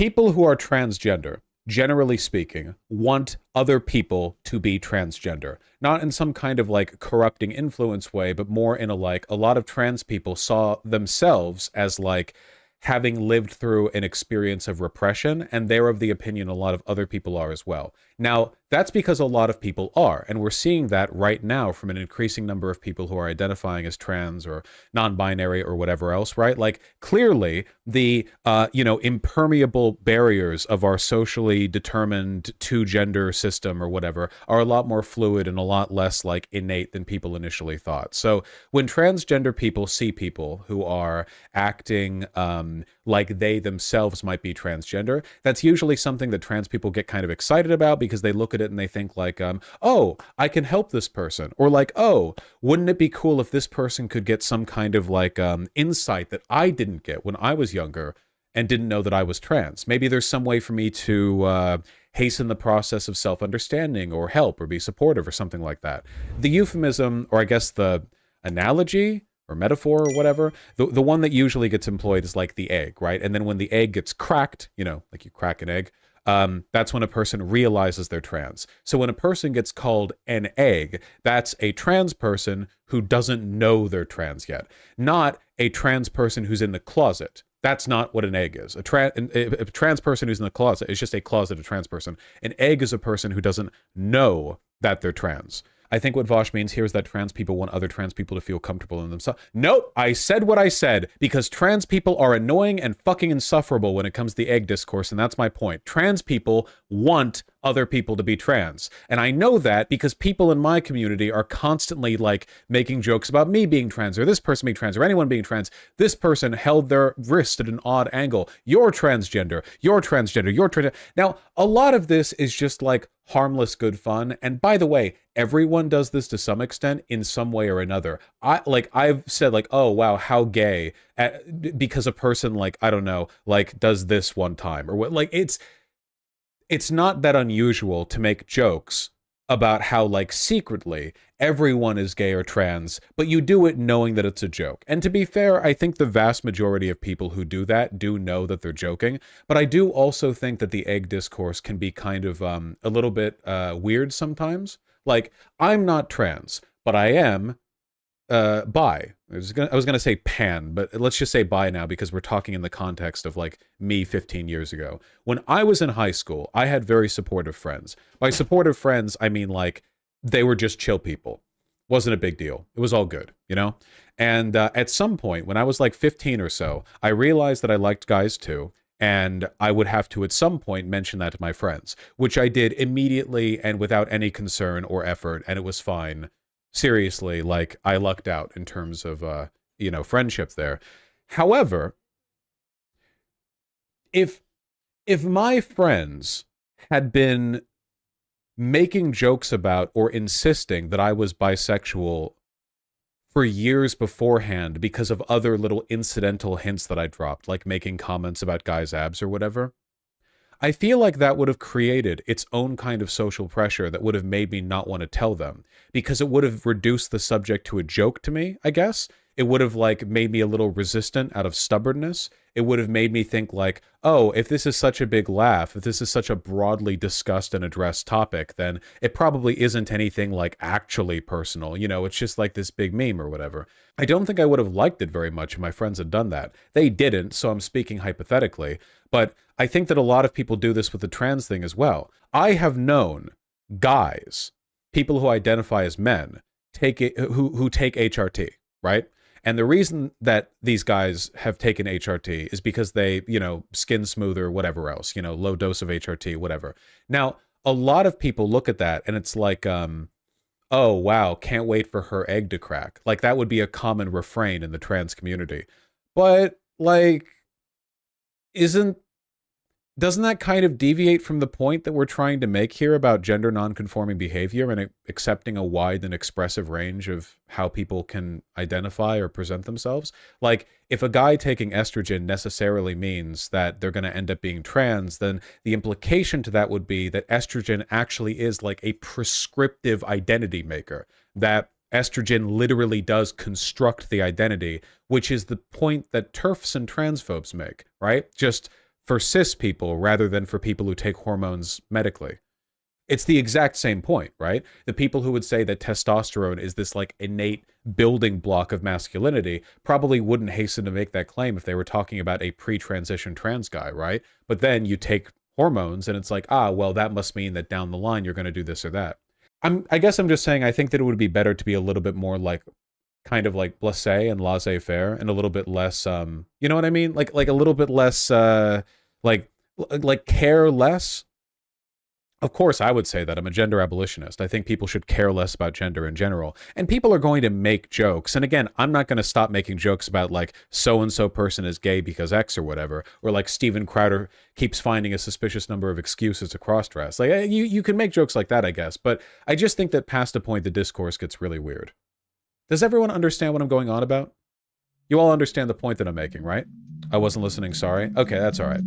People who are transgender, generally speaking, want other people to be transgender. Not in some kind of like corrupting influence way, but more in a like, a lot of trans people saw themselves as like having lived through an experience of repression, and they're of the opinion a lot of other people are as well. Now, that's because a lot of people are, and we're seeing that right now from an increasing number of people who are identifying as trans or non-binary or whatever else, right? Like, clearly, the, impermeable barriers of our socially determined two-gender system or whatever are a lot more fluid and a lot less, like, innate than people initially thought. So when transgender people see people who are acting like they themselves might be transgender, that's usually something that trans people get kind of excited about because they look at it and they think like, oh, I can help this person. Or like, oh, wouldn't it be cool if this person could get some kind of like insight that I didn't get when I was younger and didn't know that I was trans? Maybe there's some way for me to hasten the process of self-understanding or help or be supportive or something like that. The euphemism, or I guess the analogy or metaphor or whatever, the one that usually gets employed is like the egg, right? And then when the egg gets cracked, like you crack an egg, that's when a person realizes they're trans. So when a person gets called an egg, that's a trans person who doesn't know they're trans yet, not a trans person who's in the closet. That's not what an egg is. A trans person who's in the closet is just a closeted trans person. An egg is a person who doesn't know that they're trans. I think what Vaush means here is that trans people want other trans people to feel comfortable in themselves. Nope, I said what I said, because trans people are annoying and fucking insufferable when it comes to the egg discourse, and that's my point. Trans people want other people to be trans. And I know that because people in my community are constantly like making jokes about me being trans or this person being trans or anyone being trans. This person held their wrist at an odd angle. You're transgender. You're transgender. You're transgender. Now, a lot of this is just like harmless good fun. And by the way, everyone does this to some extent in some way or another. I've said like, oh, wow, how gay, because a person like, I don't know, like does this one time or what, like it's not that unusual to make jokes about how, like, secretly everyone is gay or trans, but you do it knowing that it's a joke. And to be fair, I think the vast majority of people who do that do know that they're joking, but I do also think that the egg discourse can be kind of a little bit weird sometimes. Like, I'm not trans, but I am bi. I was gonna say pan, but let's just say bi now because we're talking in the context of like me 15 years ago. When I was in high school, I had very supportive friends. By supportive friends, I mean like they were just chill people. Wasn't a big deal. It was all good, And at some point, when I was like 15 or so, I realized that I liked guys too. And I would have to, at some point, mention that to my friends, which I did immediately and without any concern or effort, and it was fine. Seriously, like, I lucked out in terms of, friendship there. However, if my friends had been making jokes about or insisting that I was bisexual for years beforehand because of other little incidental hints that I dropped, like making comments about guys' abs or whatever, I feel like that would have created its own kind of social pressure that would have made me not want to tell them, because it would have reduced the subject to a joke to me, I guess. It would have like made me a little resistant out of stubbornness. It would have made me think like, oh, if this is such a big laugh, if this is such a broadly discussed and addressed topic, then it probably isn't anything like actually personal. It's just like this big meme or whatever. I don't think I would have liked it very much if my friends had done that. They didn't, so I'm speaking hypothetically. But I think that a lot of people do this with the trans thing as well. I have known guys, people who identify as men, who take HRT, right? And the reason that these guys have taken HRT is because they, skin smoother, whatever else, low dose of HRT, whatever. Now, a lot of people look at that and it's like, oh, wow, can't wait for her egg to crack. Like, that would be a common refrain in the trans community. But, like, doesn't that kind of deviate from the point that we're trying to make here about gender nonconforming behavior and accepting a wide and expressive range of how people can identify or present themselves? Like, if a guy taking estrogen necessarily means that they're going to end up being trans, then the implication to that would be that estrogen actually is like a prescriptive identity maker, that estrogen literally does construct the identity, which is the point that TERFs and transphobes make, right? Just for cis people rather than for people who take hormones medically. It's the exact same point, right? The people who would say that testosterone is this like innate building block of masculinity probably wouldn't hasten to make that claim if they were talking about a pre-transition trans guy, right? But then you take hormones and it's like, ah, well, that must mean that down the line you're going to do this or that. I guess I'm just saying I think that it would be better to be a little bit more like kind of like blasé and laissez-faire and a little bit less you know what I mean? Like a little bit less like care less. Of course, I would say that I'm a gender abolitionist. I think people should care less about gender in general. And people are going to make jokes. And again, I'm not going to stop making jokes about like so-and-so person is gay because X or whatever. Or like Steven Crowder keeps finding a suspicious number of excuses to cross-dress. Like you can make jokes like that, I guess. But I just think that past a point, the discourse gets really weird. Does everyone understand what I'm going on about? You all understand the point that I'm making, right? I wasn't listening, sorry. Okay, that's all right.